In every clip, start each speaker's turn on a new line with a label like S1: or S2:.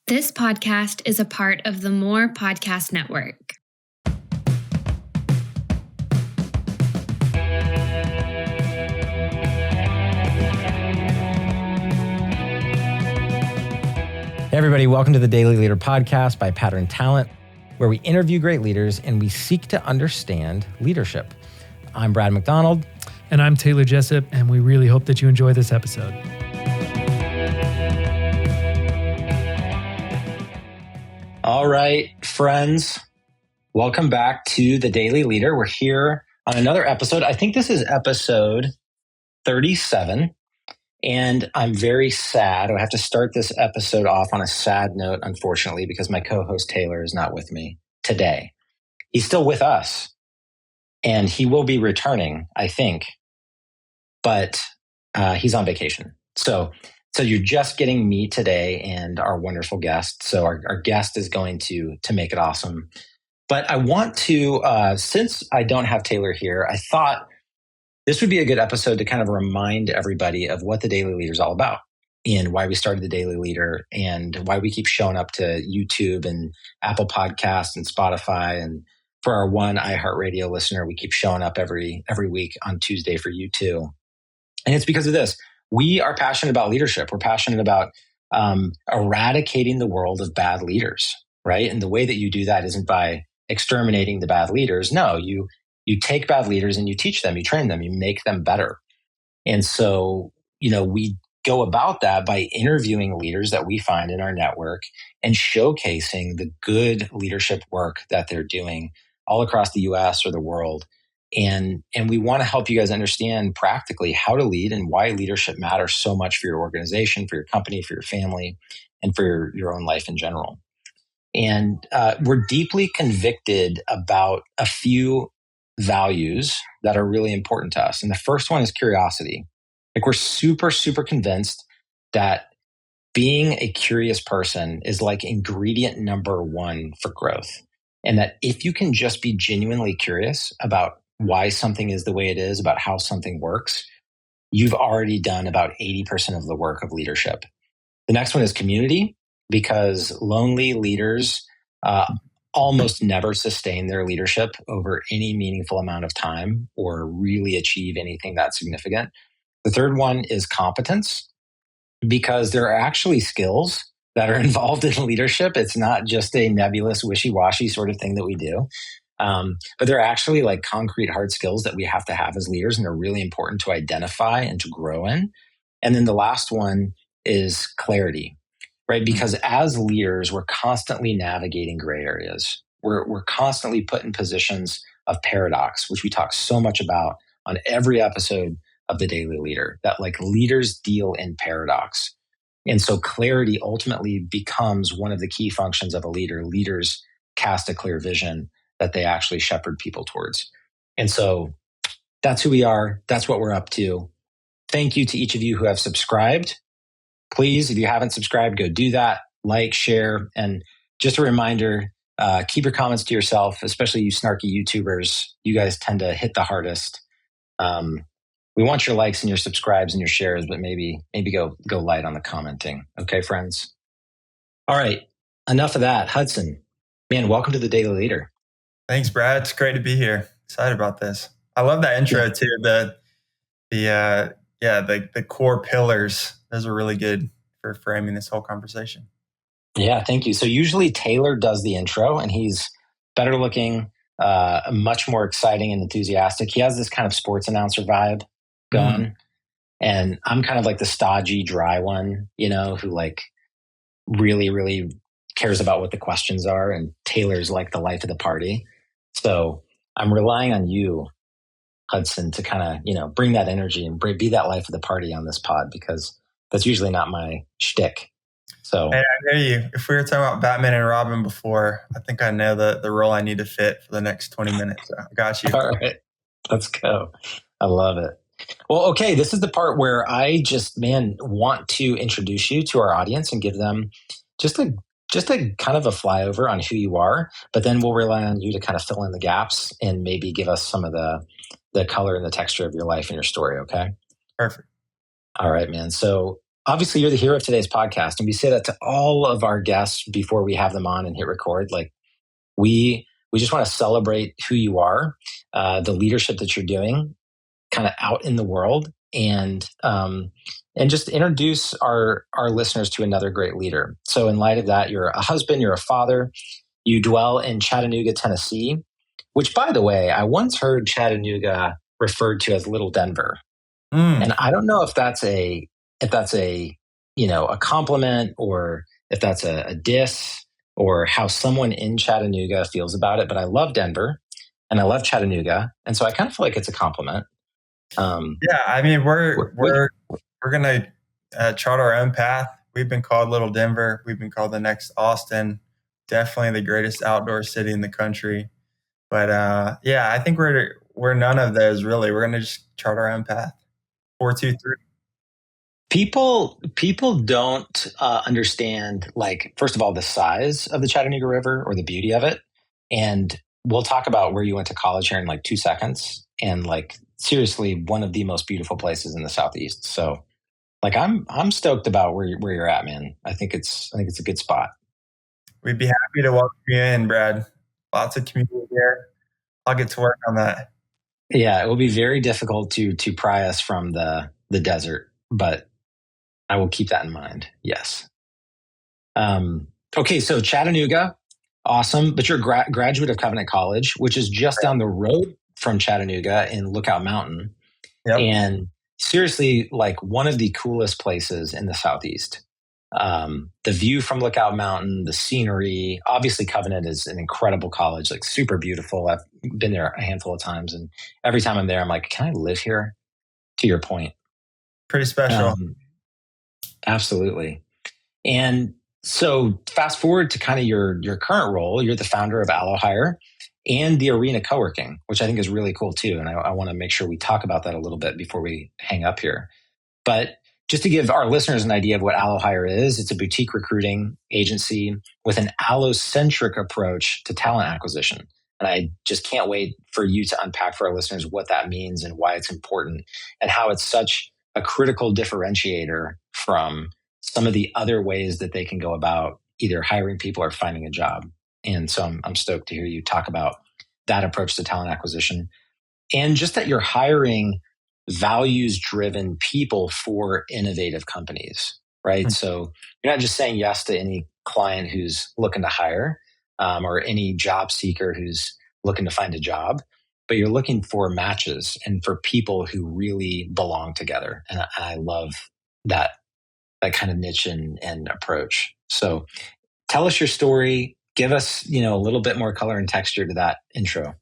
S1: This podcast is a part of the More Podcast Network.
S2: Hey everybody, welcome to the Daily Leader Podcast by Pattern Talent, where we interview great leaders and we seek to understand leadership. I'm Brad McDonald.
S3: And I'm Taylor Jessup, and we really hope that you enjoy this episode.
S2: All right, friends, welcome back to the Daily Leader. We're here on another episode. I think this is episode 37, and I'm very sad. I have to start this episode off on a sad note, unfortunately, because my co-host Taylor is not with me today. He's still with us, and he will be returning, I think, but he's on vacation. So you're just getting me today and our wonderful guest. So our guest is going to make it awesome. But I want to, since I don't have Taylor here, I thought this would be a good episode to kind of remind everybody of what the Daily Leader is all about and why we started the Daily Leader and why we keep showing up to YouTube and Apple Podcasts and Spotify. And for our one iHeartRadio listener, we keep showing up every week on Tuesday for you too. And it's because of this. We are passionate about leadership. We're passionate about eradicating the world of bad leaders, right? And the way that you do that isn't by exterminating the bad leaders. No, you take bad leaders and you teach them, you train them, you make them better. And so, we go about that by interviewing leaders that we find in our network and showcasing the good leadership work that they're doing all across the US or the world. And we want to help you guys understand practically how to lead and why leadership matters so much for your organization, for your company, for your family, and for your own life in general. And we're deeply convicted about a few values that are really important to us. And the first one is curiosity. Like we're super, super convinced that being a curious person is like ingredient number one for growth. And that if you can just be genuinely curious about why something is the way it is, about how something works, you've already done about 80% of the work of leadership. The next one is community, because lonely leaders almost never sustain their leadership over any meaningful amount of time or really achieve anything that's significant. The third one is competence, because there are actually skills that are involved in leadership. It's not just a nebulous, wishy-washy sort of thing that we do. But they're actually like concrete hard skills that we have to have as leaders, and they're really important to identify and to grow in. And then the last one is clarity, right? Because as leaders, we're constantly navigating gray areas. We're constantly put in positions of paradox, which we talk so much about on every episode of the Daily Leader, that like leaders deal in paradox. And so clarity ultimately becomes one of the key functions of a leader. Leaders cast a clear vision that they actually shepherd people towards. And so that's who we are. That's what we're up to. Thank you to each of you who have subscribed. Please, if you haven't subscribed, go do that. Like, share. And just a reminder, keep your comments to yourself, especially you snarky YouTubers. You guys tend to hit the hardest. We want your likes and your subscribes and your shares, but maybe go light on the commenting. Okay, friends? All right. Enough of that. Hudson, man, welcome to the Daily Leader.
S4: Thanks, Brad. It's great to be here. Excited about this. I love that intro too. The core pillars. Those are really good for framing this whole conversation.
S2: Yeah, thank you. So usually Taylor does the intro, and he's better looking, much more exciting and enthusiastic. He has this kind of sports announcer vibe going, and I'm kind of like the stodgy, dry one, who like really, really cares about what the questions are, and Taylor's like the life of the party. So I'm relying on you, Hudson, to kind of, bring that energy and be that life of the party on this pod, because that's usually not my shtick. So
S4: hey, I hear you. If we were talking about Batman and Robin before, I think I know the role I need to fit for the next 20 minutes. So I got you.
S2: All right, let's go. I love it. Well, okay, this is the part where I just, want to introduce you to our audience and give them just a kind of a flyover on who you are, but then we'll rely on you to kind of fill in the gaps and maybe give us some of the color and the texture of your life and your story, okay?
S4: Perfect.
S2: All right, man. So obviously you're the hero of today's podcast. And we say that to all of our guests before we have them on and hit record. Like we just want to celebrate who you are, the leadership that you're doing kind of out in the world, and just introduce our listeners to another great leader. So in light of that, you're a husband, you're a father, you dwell in Chattanooga, Tennessee, which, by the way, I once heard Chattanooga referred to as Little Denver. And I don't know if that's a a compliment, or if that's a diss, or how someone in Chattanooga feels about it. But I love Denver and I love Chattanooga, and so I kind of feel like it's a compliment.
S4: Yeah, I mean, we're gonna chart our own path. We've been called Little Denver. We've been called the next Austin. Definitely the greatest outdoor city in the country. But yeah, I think we're none of those really. We're gonna just chart our own path. 423.
S2: People don't understand, like, first of all, the size of the Chattanooga River or the beauty of it. And we'll talk about where you went to college here in like 2 seconds. And like, seriously, one of the most beautiful places in the Southeast. So like, I'm stoked about where you're at, man. I think it's a good spot.
S4: We'd be happy to welcome you in, Brad. Lots of community here. I'll get to work on that.
S2: Yeah, it will be very difficult to pry us from the desert, but I will keep that in mind. Yes. Okay, so Chattanooga, awesome. But you're a graduate of Covenant College, which is just down the road from Chattanooga in Lookout Mountain.
S4: Yep.
S2: And seriously, like one of the coolest places in the Southeast. The view from Lookout Mountain, the scenery. Obviously, Covenant is an incredible college, like super beautiful. I've been there a handful of times, and every time I'm there, I'm like, can I live here? To your point.
S4: Pretty special.
S2: Absolutely. And so fast forward to kind of your current role. You're the founder of AlloHire and the Arena Coworking, which I think is really cool too. And I want to make sure we talk about that a little bit before we hang up here. But just to give our listeners an idea of what AlloHire is, it's a boutique recruiting agency with an allocentric approach to talent acquisition. And I just can't wait for you to unpack for our listeners what that means and why it's important and how it's such a critical differentiator from some of the other ways that they can go about either hiring people or finding a job. And so I'm stoked to hear you talk about that approach to talent acquisition, and just that you're hiring values-driven people for innovative companies, right? Mm-hmm. So you're not just saying yes to any client who's looking to hire, or any job seeker who's looking to find a job, but you're looking for matches and for people who really belong together. And I love that kind of niche and approach. So tell us your story. Give us, a little bit more color and texture to that intro.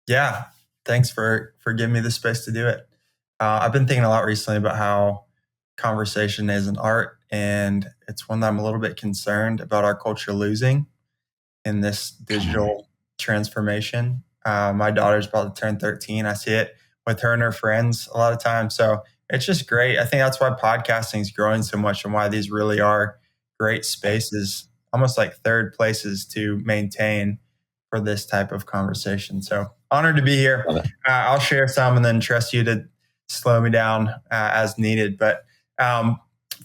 S4: Yeah. Thanks for giving me the space to do it. I've been thinking a lot recently about how conversation is an art, and it's one that I'm a little bit concerned about our culture losing in this digital transformation. My daughter's about to turn 13. I see it with her and her friends a lot of times. So it's just great. I think that's why podcasting is growing so much and why these really are great spaces, almost like third places to maintain for this type of conversation. So honored to be here. I'll share some and then trust you to slow me down as needed. But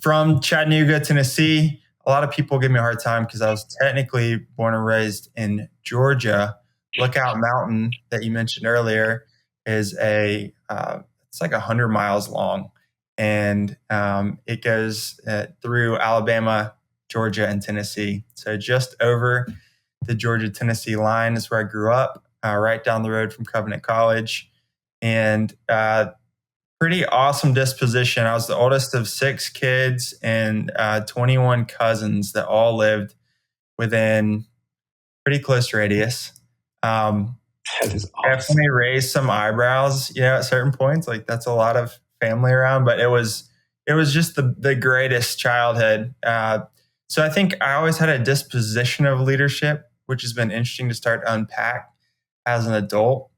S4: from Chattanooga, Tennessee, a lot of people give me a hard time because I was technically born and raised in Georgia. Lookout Mountain that you mentioned earlier is it's like 100 miles long, and it goes through Alabama, Georgia, and Tennessee. So just over the Georgia-Tennessee line is where I grew up, right down the road from Covenant College, and pretty awesome disposition. I was the oldest of 6 kids and 21 cousins that all lived within pretty close radius.
S2: That is awesome.
S4: Definitely raised some eyebrows, at certain points. Like that's a lot of family around, but it was just the greatest childhood. So I think I always had a disposition of leadership, which has been interesting to start to unpack as an adult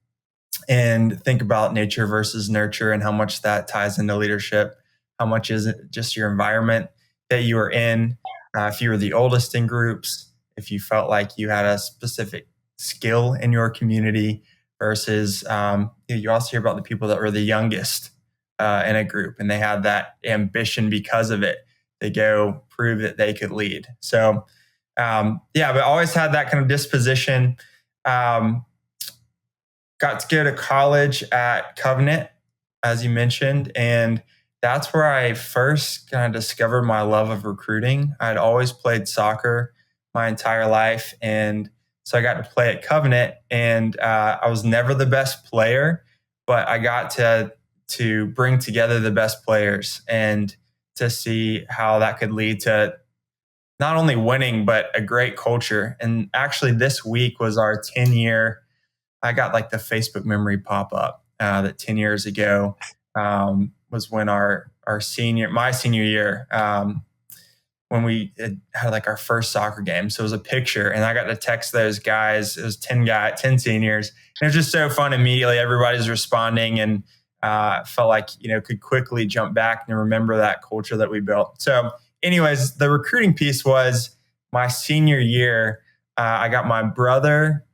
S4: and think about nature versus nurture and how much that ties into leadership. How much is it just your environment that you are in? If you were the oldest in groups, if you felt like you had a specific skill in your community versus you also hear about the people that were the youngest in a group and they had that ambition because of it. they go prove that they could lead. So, but always had that kind of disposition. Got to go to college at Covenant, as you mentioned, and that's where I first kind of discovered my love of recruiting. I'd always played soccer my entire life, and so I got to play at Covenant, and I was never the best player, but I got to bring together the best players and to see how that could lead to not only winning, but a great culture. And actually this week was our 10-year, I got like the Facebook memory pop up that 10 years ago was when my senior year, when we had like our first soccer game. So it was a picture, and I got to text those guys. It was 10 seniors. And it was just so fun. Immediately, everybody's responding, and felt like, could quickly jump back and remember that culture that we built. So anyways, the recruiting piece was my senior year. I got my brother,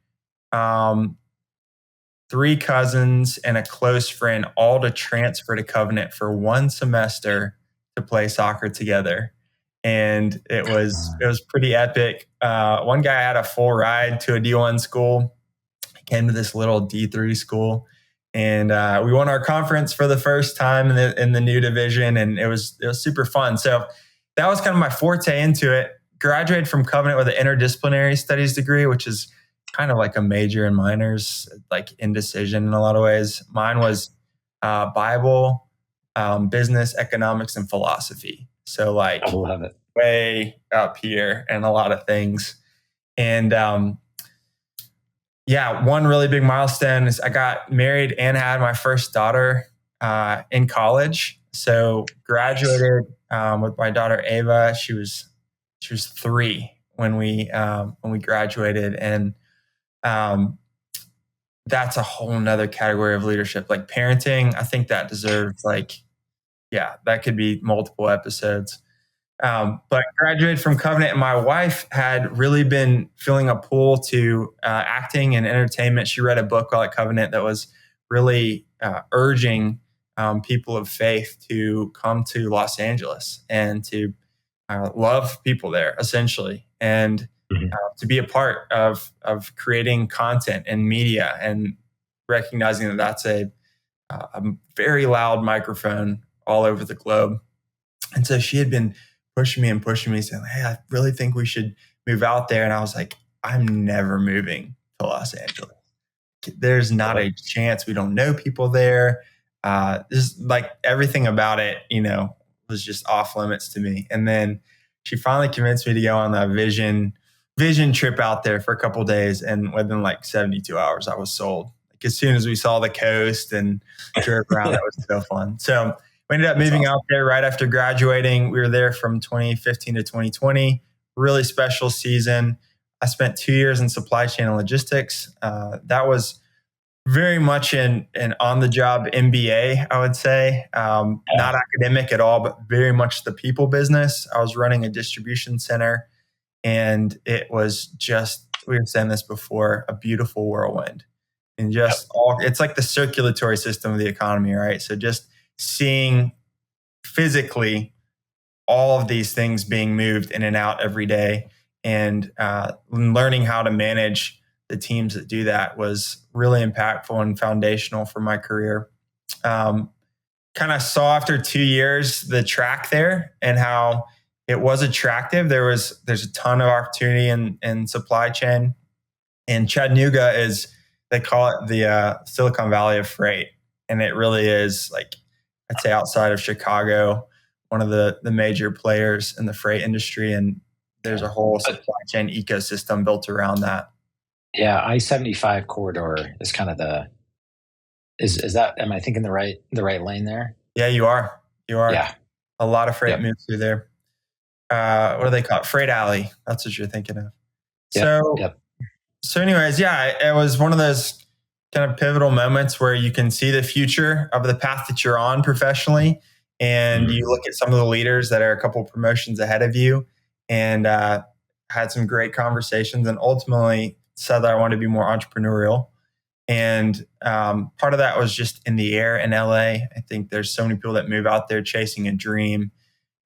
S4: 3 cousins, and a close friend all to transfer to Covenant for 1 semester to play soccer together. And it was pretty epic. One guy had a full ride to a D1 school. He came to this little D3 school, and we won our conference for the first time in the new division, and it was super fun. So that was kind of my forte into it. Graduated from Covenant with an interdisciplinary studies degree, which is kind of like a major and minors, like indecision in a lot of ways. Mine was Bible, business, economics, and philosophy. So like
S2: I love it.
S4: Way up here and a lot of things. And one really big milestone is I got married and had my first daughter in college. So graduated with my daughter Ava. She was 3 when we graduated, and that's a whole nother category of leadership. Like parenting, I think that deserves that could be multiple episodes. But graduated from Covenant, and my wife had really been feeling a pull to acting and entertainment. She read a book while at Covenant that was really urging people of faith to come to Los Angeles and to love people there, essentially, and to be a part of creating content and media, and recognizing that that's a very loud microphone all over the globe. And so she had been pushing me, saying, "Hey, I really think we should move out there." And I was like, "I'm never moving to Los Angeles. There's not a chance. We don't know people there." Just like everything about it, was just off limits to me. And then she finally convinced me to go on a vision trip out there for a couple of days. And within like 72 hours, I was sold. Like as soon as we saw the coast and drove around, that was so fun. So we ended up moving out there right after graduating. We were there from 2015 to 2020. Really special season. I spent 2 years in supply chain and logistics. That was very much an on-the-job MBA, I would say. Not academic at all, but very much the people business. I was running a distribution center, and it was just, we were saying this before, a beautiful whirlwind. And it's like the circulatory system of the economy, right? So just seeing physically all of these things being moved in and out every day, and learning how to manage the teams that do that was really impactful and foundational for my career. Kind of saw after 2 years the track there and how it was attractive. There's a ton of opportunity in supply chain, and Chattanooga they call it the Silicon Valley of freight, and it really is, like, I'd say outside of Chicago, one of the major players in the freight industry, and there's a whole supply chain ecosystem built around that.
S2: Yeah, I-75 corridor is kind of is that, am I thinking the right lane there?
S4: Yeah, you are. Yeah. A lot of freight moves through there. What do they call it? Freight alley. That's what you're thinking of. So anyways, it was one of those kind of pivotal moments where you can see the future of the path that you're on professionally. And you look at some of the leaders that are a couple of promotions ahead of you, and had some great conversations, and ultimately said that I wanted to be more entrepreneurial. And part of that was just in the air in LA. I think there's so many people that move out there chasing a dream,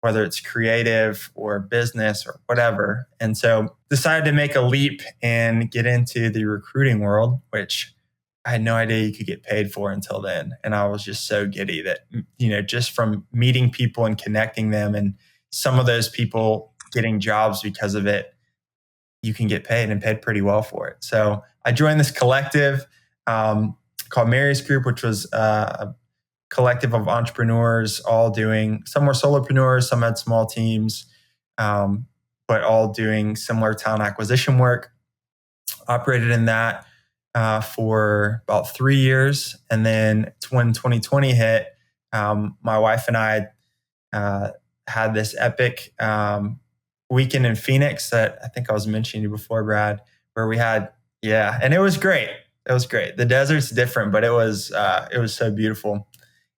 S4: whether it's creative or business or whatever. And so decided to make a leap and get into the recruiting world, which I had no idea you could get paid for until then. And I was just so giddy that, just from meeting people and connecting them and some of those people getting jobs because of it, you can get paid and paid pretty well for it. So I joined this collective called Mary's Group, which was a collective of entrepreneurs, all doing, some were solopreneurs, some had small teams, but all doing similar talent acquisition work. Operated in that for about 3 years. And then when 2020 hit, my wife and I had this epic weekend in Phoenix that I think I was mentioning to you before, Brad, where we had, and it was great. It was great. The desert's different, but it was so beautiful.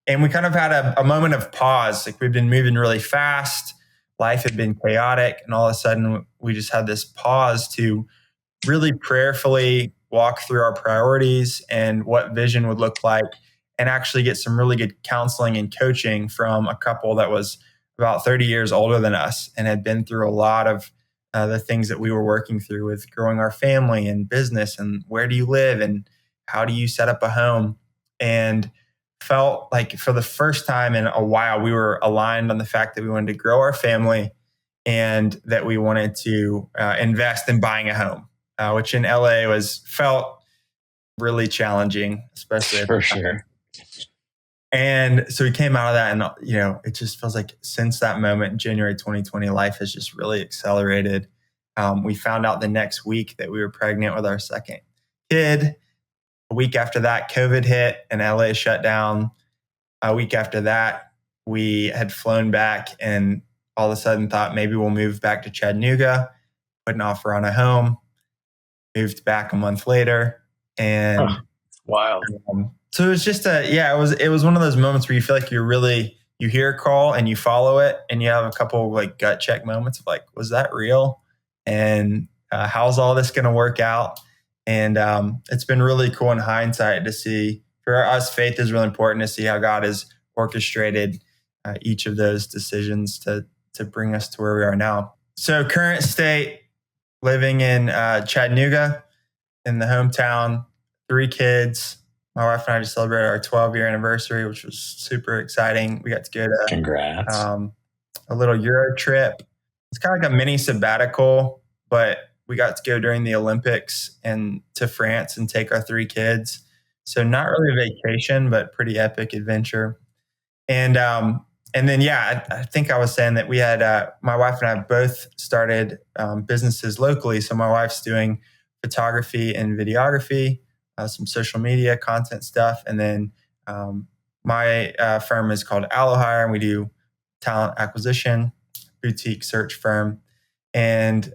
S4: And we kind of had a moment of pause. Like, we've been moving really fast. Life had been chaotic. And all of a sudden we just had this pause to really prayerfully walk through our priorities and what vision would look like, and actually get some really good counseling and coaching from a couple that was about 30 years older than us and had been through a lot of the things that we were working through with growing our family and business, and where do you live and how do you set up a home. And felt like for the first time in a while, we were aligned on the fact that we wanted to grow our family and that we wanted to invest in buying a home, which in LA felt really challenging, especially
S2: for sure.
S4: And so we came out of that, and it just feels like since that moment in January 2020, life has just really accelerated. We found out the next week that we were pregnant with our second kid. A week after that, COVID hit and LA shut down. A week after that, we had flown back and all of a sudden thought maybe we'll move back to Chattanooga, put an offer on a home, moved back a month later. And
S2: wow.
S4: So it was just it was one of those moments where you feel like you hear a call and you follow it, and you have a couple of like gut check moments of like, was that real? And how's all this going to work out? And it's been really cool in hindsight to see. For us, faith is really important to see how God has orchestrated each of those decisions to bring us to where we are now. So current state, living in Chattanooga, in the hometown, 3 kids. My wife and I just celebrated our 12-year anniversary, which was super exciting. We got to go to
S2: Congrats.
S4: A little Euro trip. It's kind of like a mini sabbatical, but we got to go during the Olympics and to France and take our 3 kids. So not really a vacation, but pretty epic adventure. And then, I think I was saying that we had, my wife and I both started businesses locally. So my wife's doing photography and videography, some social media content stuff. And then my firm is called AlloHire, and we do talent acquisition, boutique search firm, and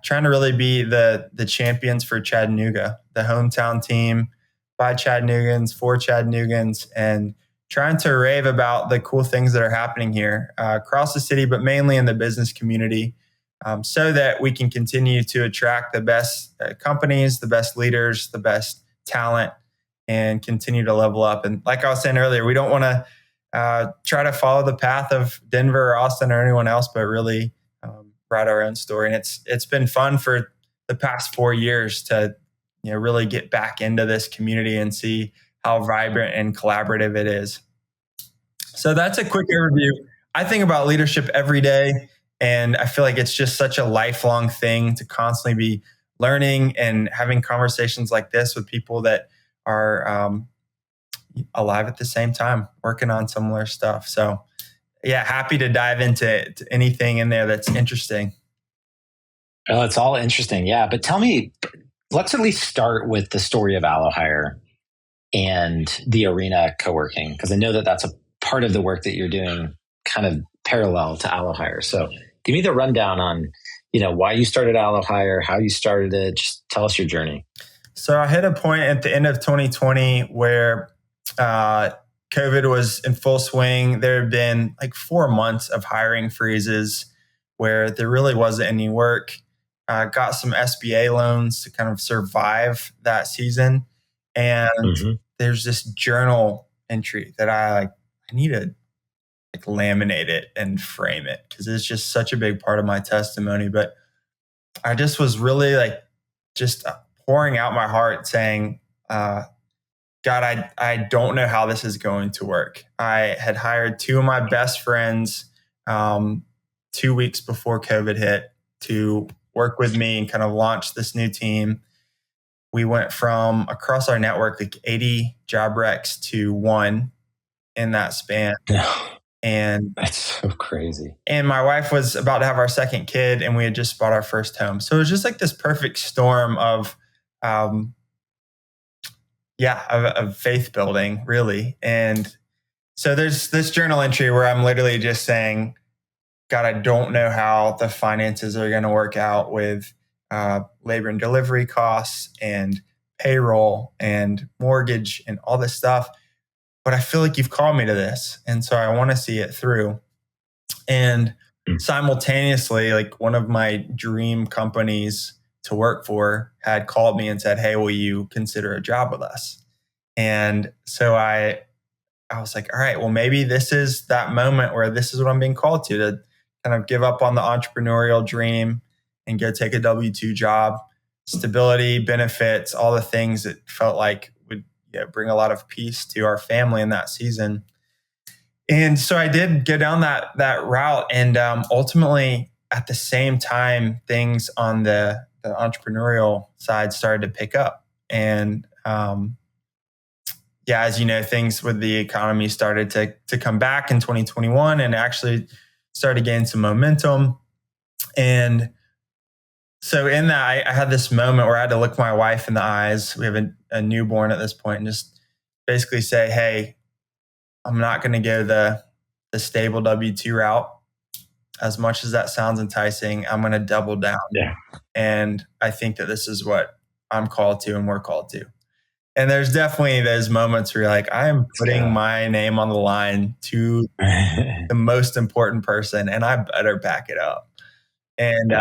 S4: trying to really be the champions for Chattanooga, the hometown team by Chattanoogans, for Chattanoogans, and trying to rave about the cool things that are happening here across the city, but mainly in the business community, so that we can continue to attract the best companies, the best leaders, the best talent, and continue to level up. And like I was saying earlier, we don't want to try to follow the path of Denver or Austin or anyone else, but really write our own story. And it's been fun for the past 4 years to really get back into this community and see how vibrant and collaborative it is. So that's a quick overview. I think about leadership every day, and I feel like it's just such a lifelong thing to constantly be learning and having conversations like this with people that are alive at the same time, working on similar stuff. So happy to dive into anything in there that's interesting.
S2: Oh, it's all interesting. Yeah. But tell me, let's at least start with the story of AlloHire and the Arena Coworking, because I know that that's a part of the work that you're doing kind of parallel to AlloHire. So give me the rundown on, why you started AlloHire, how you started it. Just tell us your journey.
S4: So I hit a point at the end of 2020 where COVID was in full swing. There had been like 4 months of hiring freezes where there really wasn't any work. Got some SBA loans to kind of survive that season. And there's this journal entry that I need to like laminate it and frame it because it's just such a big part of my testimony. But I just was really like just pouring out my heart saying, God, I don't know how this is going to work. I had hired two of my best friends 2 weeks before COVID hit to work with me and kind of launch this new team. We went from across our network, like 80 job recs to one in that span. And
S2: that's so crazy.
S4: And my wife was about to have our second kid and we had just bought our first home. So it was just like this perfect storm of, of faith building, really. And so there's this journal entry where I'm literally just saying, God, I don't know how the finances are going to work out with labor and delivery costs and payroll and mortgage and all this stuff. But I feel like you've called me to this. And so I want to see it through. And simultaneously, like one of my dream companies to work for had called me and said, hey, will you consider a job with us? And so I was like, all right, well, maybe this is that moment where this is what I'm being called to kind of give up on the entrepreneurial dream and go take a W-2 job, stability, benefits, all the things that felt like would bring a lot of peace to our family in that season. And so I did go down that route. And ultimately, at the same time, things on the entrepreneurial side started to pick up. And as you know, things with the economy started to come back in 2021 and actually started to gain some momentum. And so in that, I had this moment where I had to look my wife in the eyes. We have a newborn at this point, and just basically say, hey, I'm not going to go the stable W-2 route. As much as that sounds enticing, I'm going to double down.
S2: Yeah.
S4: And I think that this is what I'm called to and we're called to. And there's definitely those moments where you're like, I'm putting my name on the line to the most important person and I better back it up. And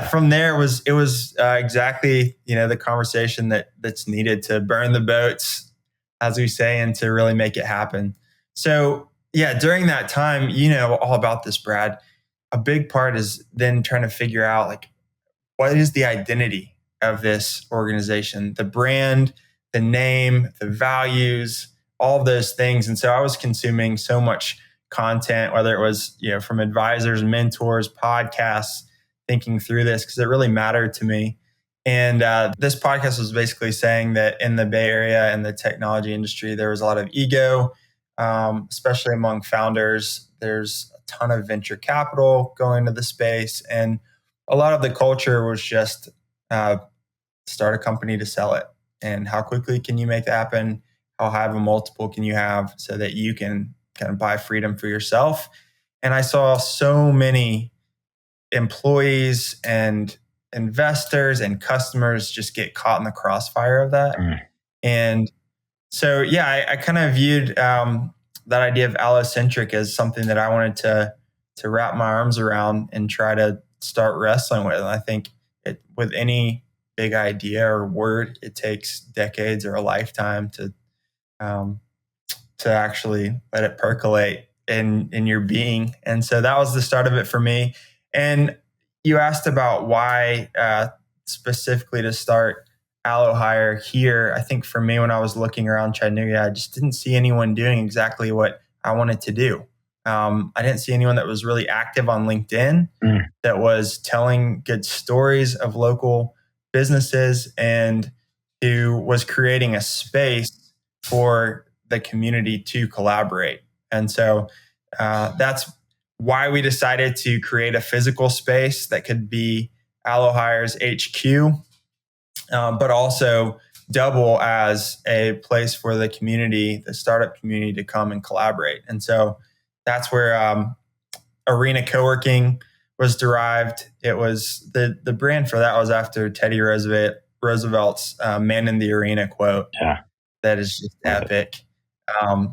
S4: from there it was exactly, the conversation that's needed to burn the boats, as we say, and to really make it happen. So during that time, all about this, Brad, a big part is then trying to figure out like, what is the identity of this organization, the brand, the name, the values, all of those things. And so I was consuming so much content, whether it was, from advisors, mentors, podcasts, thinking through this because it really mattered to me. And this podcast was basically saying that in the Bay Area and the technology industry, there was a lot of ego, especially among founders. There's a ton of venture capital going to the space. And a lot of the culture was just start a company to sell it. And how quickly can you make that happen? How high of a multiple can you have so that you can kind of buy freedom for yourself? And I saw so many employees and investors and customers just get caught in the crossfire of that. And so, I kind of viewed that idea of allocentric as something that I wanted to wrap my arms around and try to start wrestling with. And I think with any big idea or word, it takes decades or a lifetime to actually let it percolate in your being. And so that was the start of it for me. And you asked about why specifically to start AlloHire here. I think for me, when I was looking around Chattanooga, I just didn't see anyone doing exactly what I wanted to do. I didn't see anyone that was really active on LinkedIn, that was telling good stories of local businesses and who was creating a space for the community to collaborate. And so that's why we decided to create a physical space that could be AlloHire's HQ, but also double as a place for the community, the startup community, to come and collaborate. And so that's where Arena Coworking was derived. It was the brand for that was after Teddy Roosevelt's "Man in the Arena" quote.
S2: Yeah,
S4: that is just epic.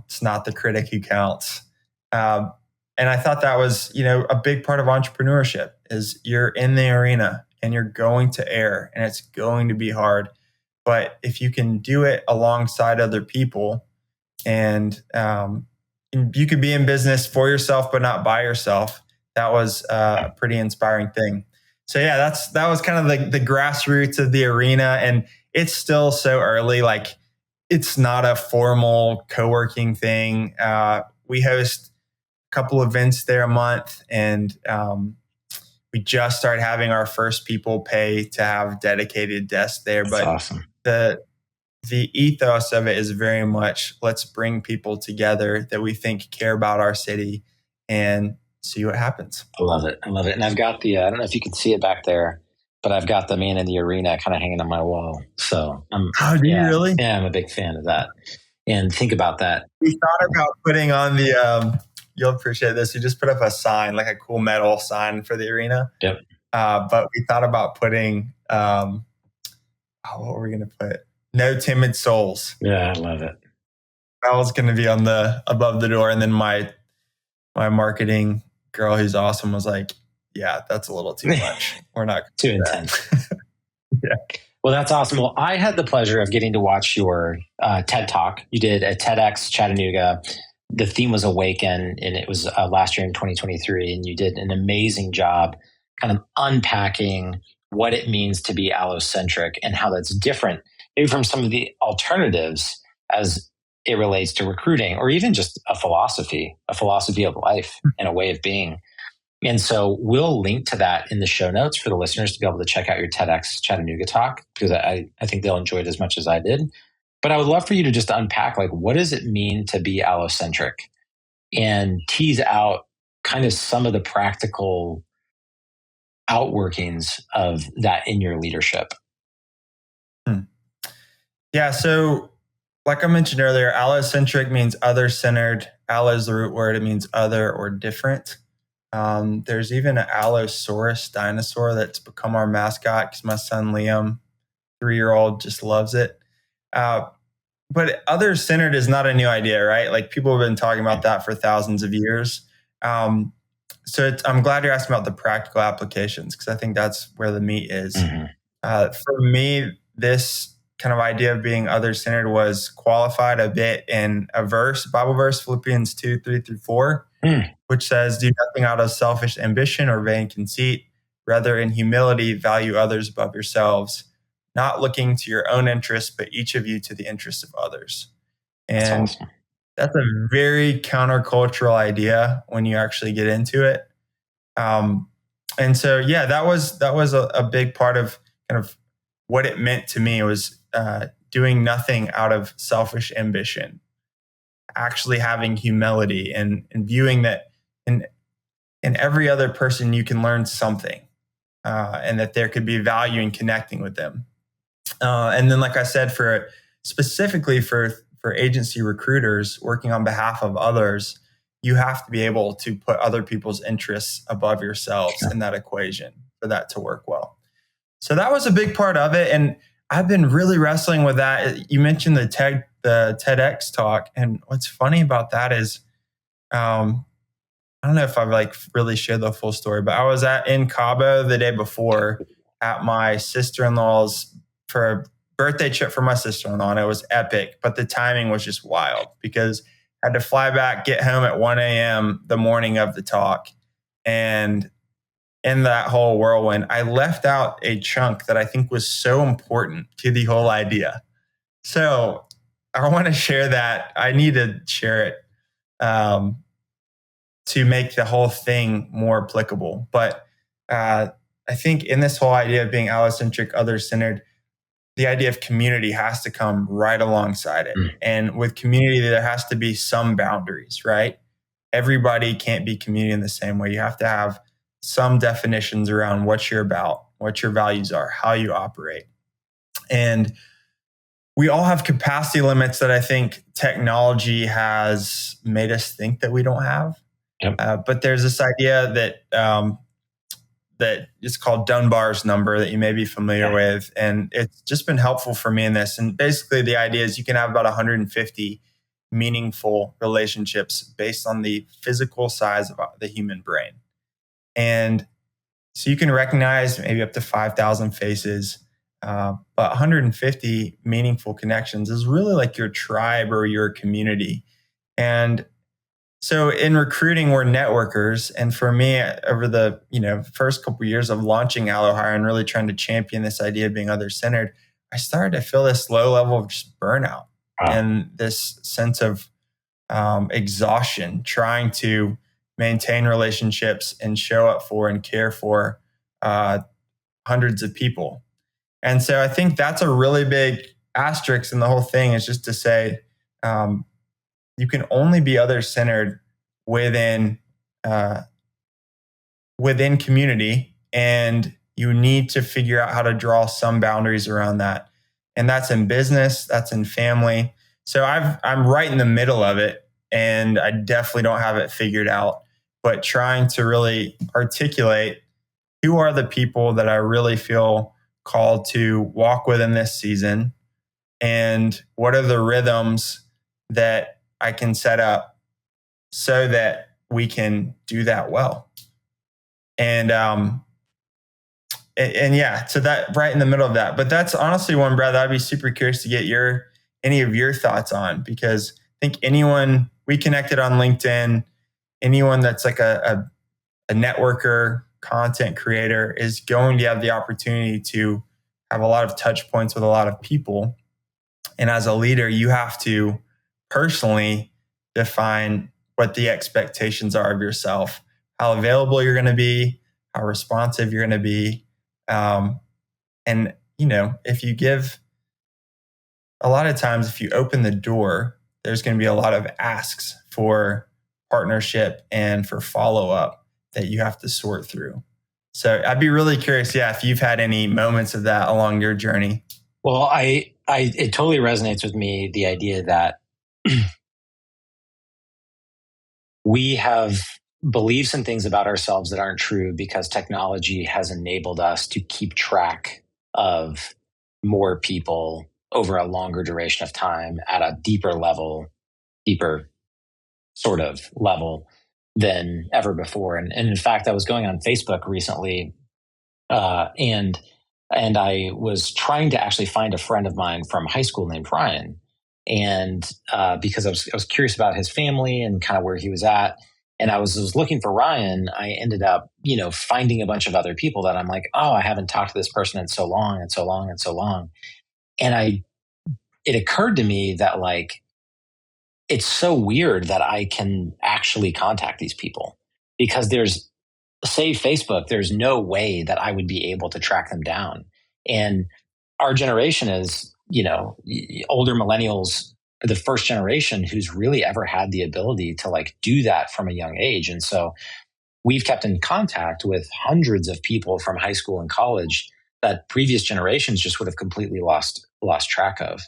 S4: It's not the critic who counts. And I thought that was, a big part of entrepreneurship is you're in the arena and you're going to air and it's going to be hard. But if you can do it alongside other people and, you could be in business for yourself, but not by yourself. That was a pretty inspiring thing. So yeah, that was kind of the grassroots of the arena, and it's still so early. Like, it's not a formal co-working thing. We host a couple events there a month, and we just started having our first people pay to have dedicated desks there.
S2: That's
S4: but
S2: awesome.
S4: The ethos of it is very much, let's bring people together that we think care about our city and see what happens.
S2: I love it. And I've got I don't know if you can see it back there, but I've got the Man in the Arena kind of hanging on my wall. So
S4: Do you really?
S2: Yeah, I'm a big fan of that. And think about that.
S4: We thought about putting on you'll appreciate this. We just put up a sign, like a cool metal sign for the arena.
S2: Yep.
S4: But we thought about putting, what were we going to put? No timid souls.
S2: Yeah, I love it.
S4: That was going to be on above the door. And then my marketing girl, who's awesome, was like, yeah, that's a little too much. We're not
S2: too intense.
S4: Yeah.
S2: Well, that's awesome. Well, I had the pleasure of getting to watch your TED Talk. You did a TEDx Chattanooga. The theme was Awaken, and it was last year in 2023. And you did an amazing job kind of unpacking what it means to be allocentric and how that's different maybe from some of the alternatives as it relates to recruiting, or even just a philosophy of life and a way of being. And so we'll link to that in the show notes for the listeners to be able to check out your TEDx Chattanooga talk, because I think they'll enjoy it as much as I did. But I would love for you to just unpack, like, what does it mean to be allocentric, and tease out kind of some of the practical outworkings of that in your leadership.
S4: Yeah. So like I mentioned earlier, allocentric means other-centered. Allo is the root word. It means other or different. There's even an Allosaurus dinosaur that's become our mascot because my son Liam, 3-year-old, just loves it. But other-centered is not a new idea, right? Like, people have been talking about that for thousands of years. I'm glad you're asking about the practical applications, because I think that's where the meat is. Mm-hmm. For me, this kind of idea of being other-centered was qualified a bit in a Bible verse, Philippians 2:3-4, which says, "Do nothing out of selfish ambition or vain conceit. Rather, in humility, value others above yourselves, not looking to your own interests, but each of you to the interests of others." And that's a very countercultural idea when you actually get into it. And so, yeah, that was a big part of kind of what it meant to me. It was doing nothing out of selfish ambition, actually having humility and viewing that in every other person you can learn something, and that there could be value in connecting with them. And then, like I said, specifically for agency recruiters working on behalf of others, you have to be able to put other people's interests above yourselves in that equation for that to work well. So that was a big part of it. And I've been really wrestling with that. You mentioned the TEDx talk. And what's funny about that is, I don't know if I've really shared the full story, but I was in Cabo the day before at my sister-in-law's for a birthday trip for my sister-in-law, and it was epic. But the timing was just wild because I had to fly back, get home at 1 a.m. the morning of the talk. And in that whole whirlwind, I left out a chunk that I think was so important to the whole idea. So I want to share that. I need to share it to make the whole thing more applicable. But I think in this whole idea of being allocentric, other-centered, the idea of community has to come right alongside it. And with community, there has to be some boundaries, right? Everybody can't be community in the same way. You have to have some definitions around what you're about, what your values are, how you operate. And we all have capacity limits that I think technology has made us think that we don't have. Yep. But there's this idea that is called Dunbar's number that you may be familiar with. And it's just been helpful for me in this. And basically the idea is you can have about 150 meaningful relationships based on the physical size of the human brain. And so you can recognize maybe up to 5,000 faces, but 150 meaningful connections is really like your tribe or your community. And So in recruiting, we're networkers. And for me, over the first couple of years of launching AlloHire and really trying to champion this idea of being other-centered, I started to feel this low level of just burnout and this sense of exhaustion, trying to maintain relationships and show up for and care for hundreds of people. And so I think that's a really big asterisk in the whole thing, is just to say, you can only be other-centered within community, and you need to figure out how to draw some boundaries around that. And that's in business, that's in family. So I'm right in the middle of it, and I definitely don't have it figured out, but trying to really articulate who are the people that I really feel called to walk with in this season, and what are the rhythms that I can set up so that we can do that well. And yeah, so that right in the middle of that. But that's honestly one, Brad, I'd be super curious to get any of your thoughts on, because I think we connected on LinkedIn, anyone that's like a networker, content creator is going to have the opportunity to have a lot of touch points with a lot of people. And as a leader, you have to personally define what the expectations are of yourself, how available you're going to be, how responsive you're going to be. And, if you give, a lot of times, if you open the door, there's going to be a lot of asks for partnership and for follow-up that you have to sort through. So I'd be really curious, if you've had any moments of that along your journey.
S2: Well, it totally resonates with me, the idea that we have beliefs and things about ourselves that aren't true because technology has enabled us to keep track of more people over a longer duration of time at a deeper sort of level than ever before. And in fact, I was going on Facebook recently, and I was trying to actually find a friend of mine from high school named Ryan. And because I was curious about his family and kind of where he was at. And I was looking for Ryan. I ended up, finding a bunch of other people that I'm like, oh, I haven't talked to this person in so long and so long and so long. And it occurred to me that, like, it's so weird that I can actually contact these people, because save Facebook, there's no way that I would be able to track them down. And our generation is, older millennials, the first generation who's really ever had the ability to do that from a young age. And so we've kept in contact with hundreds of people from high school and college that previous generations just would have completely lost track of.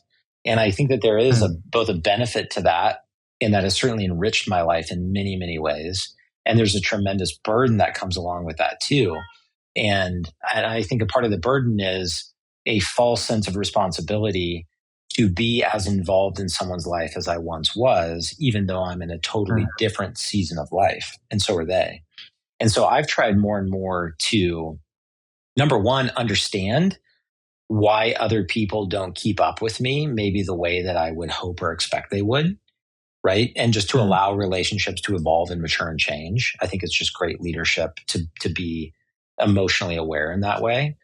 S2: And I think that there is both a benefit to that, and that has certainly enriched my life in many, many ways. And there's a tremendous burden that comes along with that too. And I think a part of the burden is a false sense of responsibility to be as involved in someone's life as I once was, even though I'm in a totally different season of life. And so are they. And so I've tried more and more to, number one, understand why other people don't keep up with me, maybe the way that I would hope or expect they would, right? And just to allow relationships to evolve and mature and change. I think it's just great leadership to be emotionally aware in that way.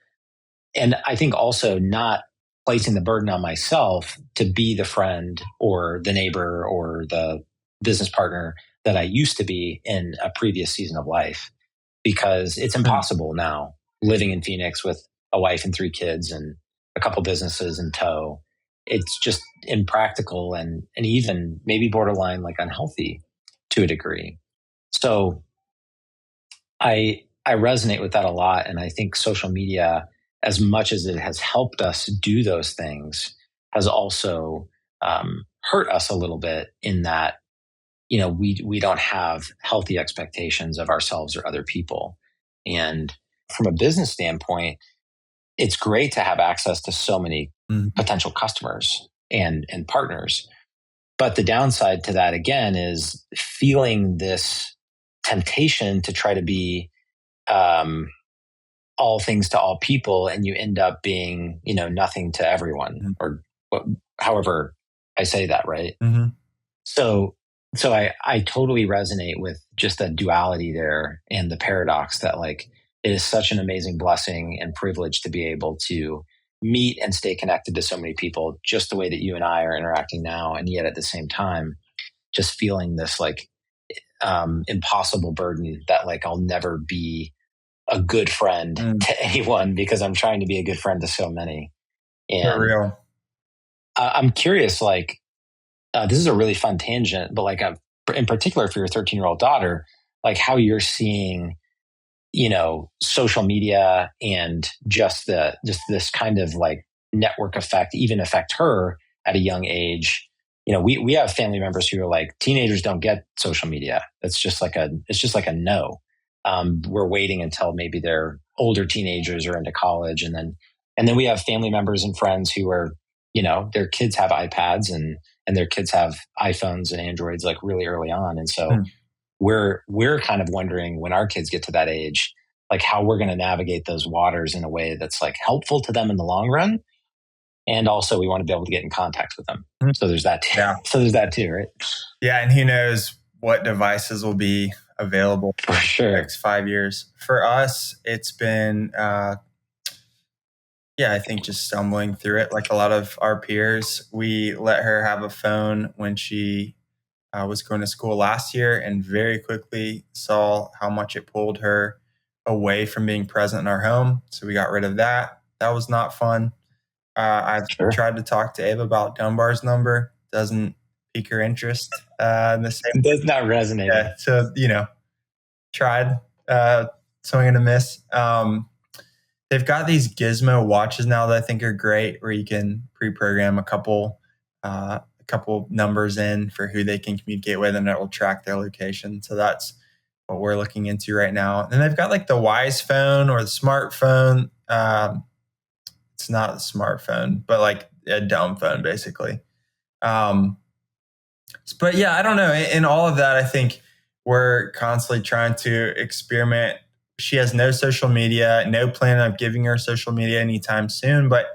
S2: And I think also not placing the burden on myself to be the friend or the neighbor or the business partner that I used to be in a previous season of life, because it's impossible now living in Phoenix with a wife and 3 kids and a couple businesses in tow. It's just impractical and even maybe borderline unhealthy to a degree. So I resonate with that a lot. And I think social media, as much as it has helped us do those things, has also hurt us a little bit in that, we don't have healthy expectations of ourselves or other people. And from a business standpoint, it's great to have access to so many potential customers and partners. But the downside to that, again, is feeling this temptation to try to be all things to all people, and you end up being, nothing to everyone, or however I say that, right? So so I totally resonate with just the duality there and the paradox that like it is such an amazing blessing and privilege to be able to meet and stay connected to so many people just the way that you and I are interacting now. And yet at the same time, just feeling this like impossible burden that like I'll never be a good friend to anyone because I'm trying to be a good friend to so many. And
S4: For real.
S2: I'm curious, like, this is a really fun tangent, but like in particular for your 13-year-old daughter, like how you're seeing, social media and just this kind of like network effect, even affect her at a young age. We have family members who are like, teenagers don't get social media. It's just like a no. We're waiting until maybe they're older teenagers or into college. And then we have family members and friends who are, their kids have iPads and their kids have iPhones and Androids like really early on. And so we're kind of wondering when our kids get to that age, like how we're going to navigate those waters in a way that's like helpful to them in the long run. And also we want to be able to get in contact with them. So there's that too.
S4: Yeah.
S2: So there's that too, right?
S4: Yeah. And who knows what devices will be available
S2: for sure
S4: the next 5 years. For us, it's been, I think just stumbling through it. Like a lot of our peers, we let her have a phone when she was going to school last year and very quickly saw how much it pulled her away from being present in our home. So we got rid of that. That was not fun. I've tried to talk to Ava about Dunbar's number. Doesn't pique her interest. In the same.
S2: It does not resonate.
S4: Yeah, so, tried swing and a miss. They've got these gizmo watches now that I think are great, where you can pre-program a couple numbers in for who they can communicate with, and it will track their location. So that's what we're looking into right now. And they've got like the Wise phone or the smartphone. It's not a smartphone, but like a dumb phone, basically. But yeah, I don't know. In all of that, I think we're constantly trying to experiment. She has no social media, no plan of giving her social media anytime soon, but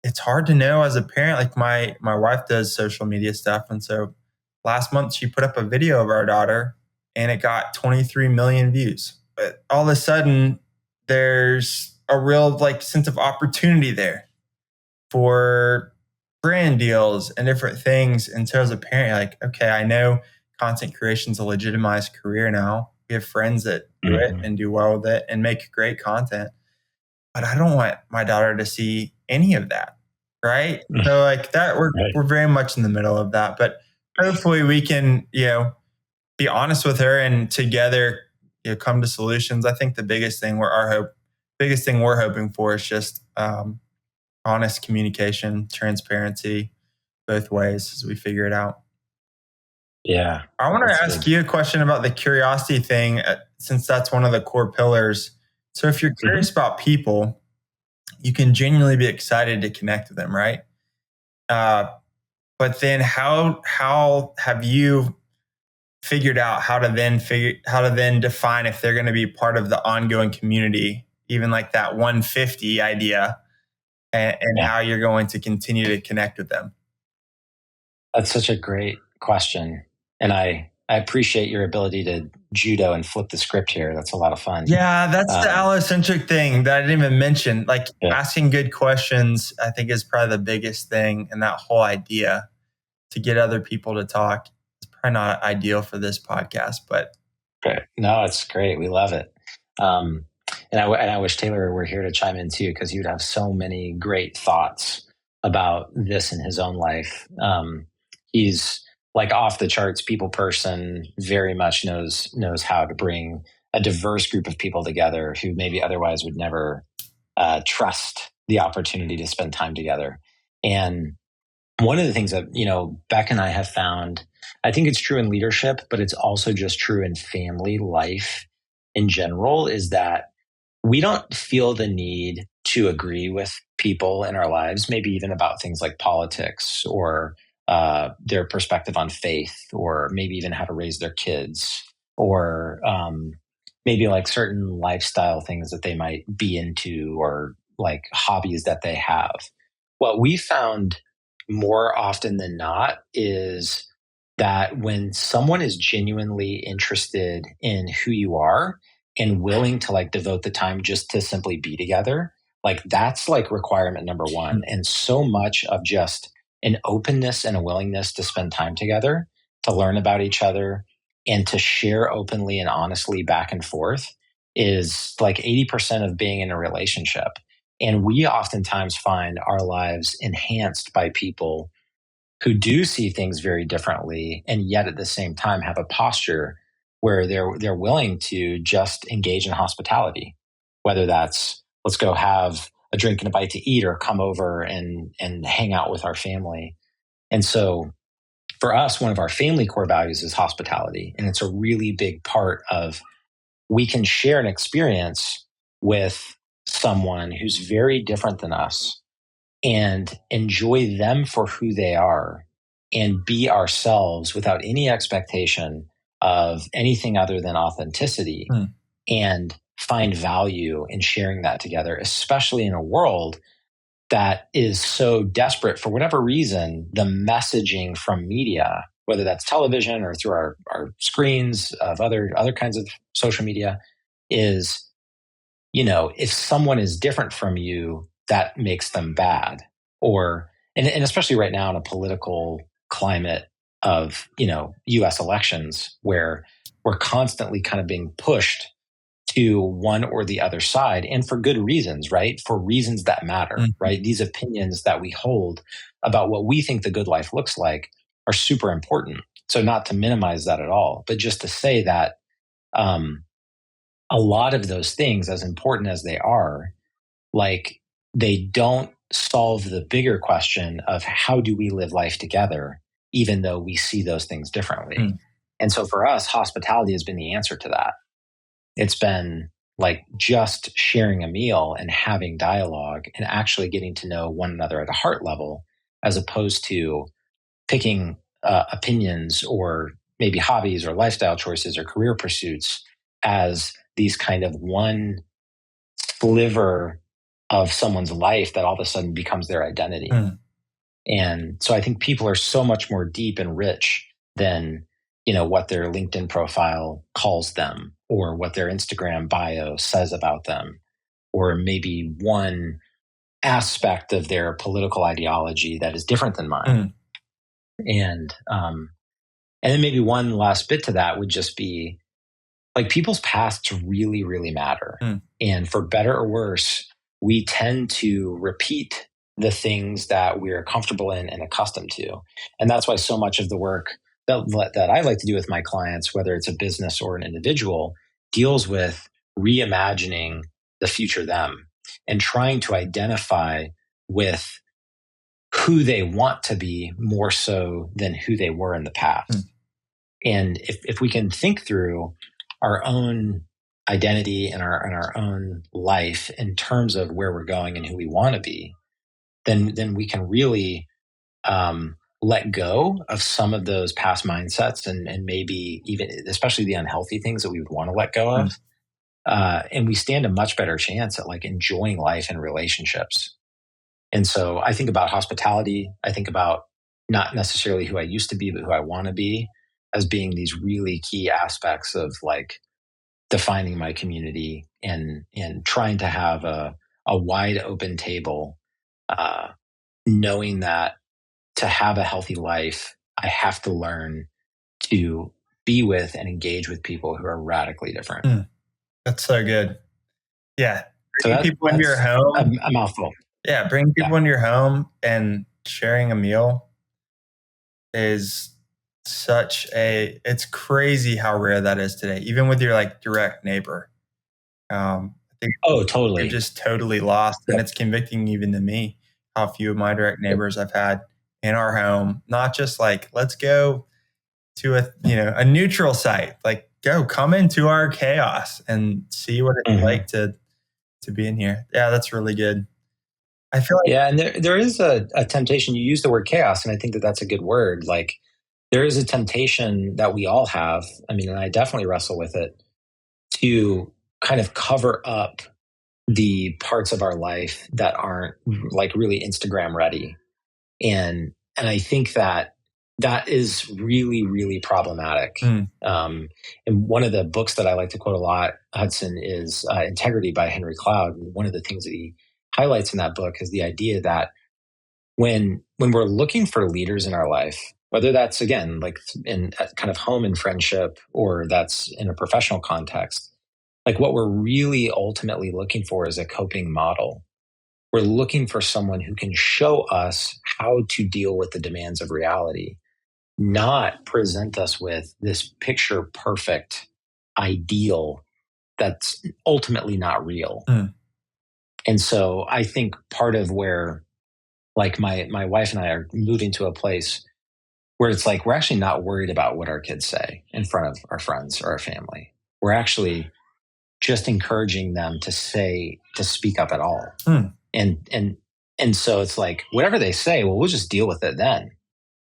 S4: it's hard to know as a parent. Like my wife does social media stuff. And so last month she put up a video of our daughter and it got 23 million views. But all of a sudden there's a real like sense of opportunity there for brand deals and different things. And so as a parent, like, okay, I know content creation is a legitimized career now. We have friends that do it and do well with it and make great content. But I don't want my daughter to see any of that, right? So like that, we're very much in the middle of that. But hopefully we can, be honest with her and together, come to solutions. I think the biggest thing we're hoping for is just honest communication, transparency, both ways as we figure it out.
S2: Yeah.
S4: I want to ask you a question about the curiosity thing, since that's one of the core pillars. So if you're curious about people, you can genuinely be excited to connect with them, right? But then how have you figured out how to then define if they're going to be part of the ongoing community, even like that 150 idea, and how you're going to continue to connect with them?
S2: That's such a great question. And I appreciate your ability to judo and flip the script here. That's a lot of fun.
S4: Yeah, that's the allocentric thing that I didn't even mention. Like asking good questions, I think is probably the biggest thing. And that whole idea to get other people to talk is probably not ideal for this podcast, but.
S2: Okay. No, it's great. We love it. And I wish Taylor were here to chime in too, because he would have so many great thoughts about this in his own life. He's like off the charts people person, very much knows how to bring a diverse group of people together who maybe otherwise would never trust the opportunity to spend time together. And one of the things that, Beck and I have found, I think it's true in leadership, but it's also just true in family life in general, is that we don't feel the need to agree with people in our lives, maybe even about things like politics or their perspective on faith, or maybe even how to raise their kids, or maybe like certain lifestyle things that they might be into, or like hobbies that they have. What we found more often than not is that when someone is genuinely interested in who you are and willing to like devote the time just to simply be together, like that's like requirement number one. And so much of just an openness and a willingness to spend time together, to learn about each other, and to share openly and honestly back and forth is like 80% of being in a relationship. And we oftentimes find our lives enhanced by people who do see things very differently, and yet at the same time have a posture where they're willing to just engage in hospitality, whether that's let's go have a drink and a bite to eat, or come over and hang out with our family. And so for us, one of our family core values is hospitality, and it's a really big part of we can share an experience with someone who's very different than us and enjoy them for who they are and be ourselves without any expectation of anything other than authenticity, and find value in sharing that together, especially in a world that is so desperate for whatever reason. The messaging from media, whether that's television or through our screens of other kinds of social media, is, if someone is different from you, that makes them bad. Or, and especially right now in a political climate of, US elections, where we're constantly kind of being pushed to one or the other side, and for good reasons, right? For reasons that matter, right? These opinions that we hold about what we think the good life looks like are super important. So not to minimize that at all, but just to say that a lot of those things, as important as they are, like they don't solve the bigger question of how do we live life together, even though we see those things differently. And so for us, hospitality has been the answer to that. It's been like just sharing a meal and having dialogue and actually getting to know one another at a heart level, as opposed to picking opinions or maybe hobbies or lifestyle choices or career pursuits as these kind of one sliver of someone's life that all of a sudden becomes their identity. And so I think people are so much more deep and rich than, what their LinkedIn profile calls them, or what their Instagram bio says about them, or maybe one aspect of their political ideology that is different than mine. And then maybe one last bit to that would just be like people's pasts really, really matter. And for better or worse, we tend to repeat the things that we're comfortable in and accustomed to. And that's why so much of the work that I like to do with my clients, whether it's a business or an individual, deals with reimagining the future them and trying to identify with who they want to be more so than who they were in the past. And if we can think through our own identity and our own life in terms of where we're going and who we want to be, then we can really let go of some of those past mindsets and maybe even, especially the unhealthy things that we would want to let go of. And we stand a much better chance at like enjoying life and relationships. And so I think about hospitality. I think about not necessarily who I used to be, but who I want to be, as being these really key aspects of like defining my community and trying to have a wide open table, knowing that to have a healthy life, I have to learn to be with and engage with people who are radically different.
S4: That's so good. Yeah.
S2: So
S4: Bringing people into your home.
S2: A mouthful.
S4: Yeah. Bringing people into your home and sharing a meal is it's crazy how rare that is today, even with your like direct neighbor. I think
S2: totally.
S4: You're just totally lost. And it's convicting even to me how few of my direct neighbors I've had in our home, not just like, let's go to a neutral site, like come into our chaos and see what it's like to be in here. Yeah, that's really good. I feel like,
S2: and there is a temptation. You use the word chaos, and I think that that's a good word. Like there is a temptation that we all have. I mean, and I definitely wrestle with it, to kind of cover up the parts of our life that aren't like really Instagram ready. And I think that that is really, really problematic. And one of the books that I like to quote a lot, Hudson, is Integrity by Henry Cloud. And one of the things that he highlights in that book is the idea that when we're looking for leaders in our life, whether that's, again, like in kind of home and friendship, or that's in a professional context, like what we're really ultimately looking for is a coping model. We're looking for someone who can show us how to deal with the demands of reality, not present us with this picture perfect ideal that's ultimately not real. And so I think part of where, like, my wife and I are moving to a place where it's like, we're actually not worried about what our kids say in front of our friends or our family. We're actually just encouraging them to speak up at all. And so it's like, whatever they say, well, we'll just deal with it then.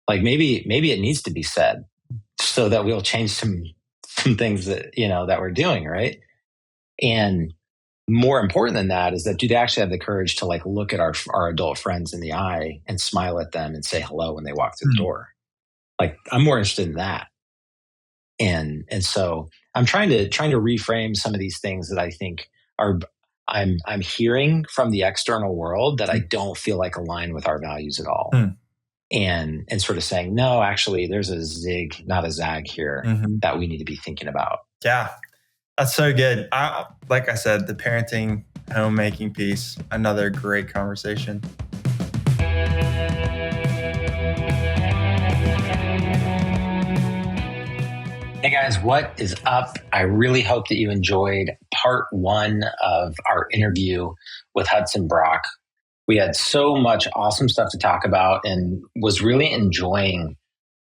S2: Like maybe it needs to be said so that we'll change some things that, that we're doing, right? And more important than that is that, do they actually have the courage to like look at our adult friends in the eye and smile at them and say hello when they walk through the door? Like, I'm more interested in that. And so I'm trying to reframe some of these things that I think I'm hearing from the external world that I don't feel like align with our values at all. And sort of saying, no, actually, there's a zig, not a zag here that we need to be thinking about.
S4: Yeah, that's so good. Like I said, the parenting, homemaking piece, another great conversation.
S2: Hey guys, what is up? I really hope that you enjoyed part 1 of our interview with Hudson Brock. We had so much awesome stuff to talk about and was really enjoying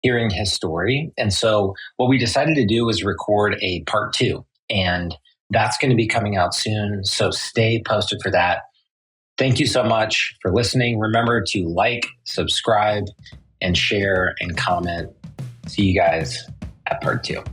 S2: hearing his story. And so what we decided to do was record a part 2, and that's going to be coming out soon. So stay posted for that. Thank you so much for listening. Remember to like, subscribe, and share and comment. See you guys at part 2.